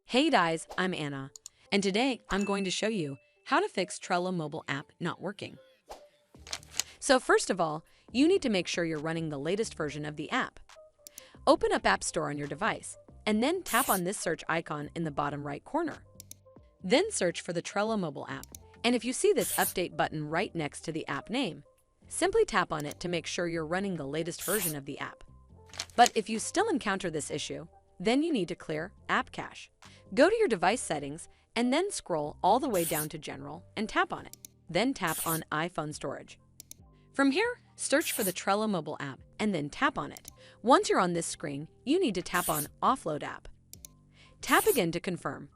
Hey guys, I'm Anna, and today I'm going to show you how to fix Trello mobile app not working. So first of all, you need to make sure you're running the latest version of the app. Open up App Store on your device, and then tap on this search icon in the bottom right corner. Then search for the Trello mobile app, and if you see this update button right next to the app name, simply tap on it to make sure you're running the latest version of the app. But if you still encounter this issue, then you need to clear App Cache. Go to your device settings and then scroll all the way down to General and tap on it. Then tap on iPhone Storage. From here, search for the Trello mobile app and then tap on it. Once you're on this screen, you need to tap on Offload App. Tap again to confirm.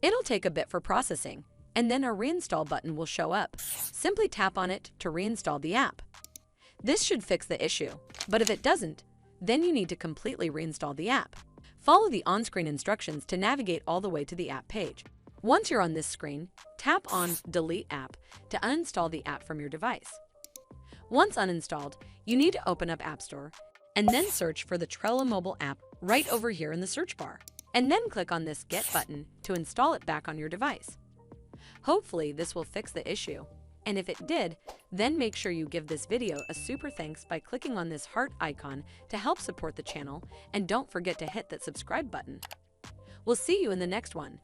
It'll take a bit for processing, and then a Reinstall button will show up. Simply tap on it to reinstall the app. This should fix the issue, but if it doesn't, then you need to completely reinstall the app. Follow the on-screen instructions to navigate all the way to the app page. Once you're on this screen, tap on Delete App to uninstall the app from your device. Once uninstalled, you need to open up App Store and then search for the Trello mobile app right over here in the search bar, and then click on this Get button to install it back on your device. Hopefully this will fix the issue, and if it did, then make sure you give this video a super thanks by clicking on this heart icon to help support the channel, and don't forget to hit that subscribe button. We'll see you in the next one.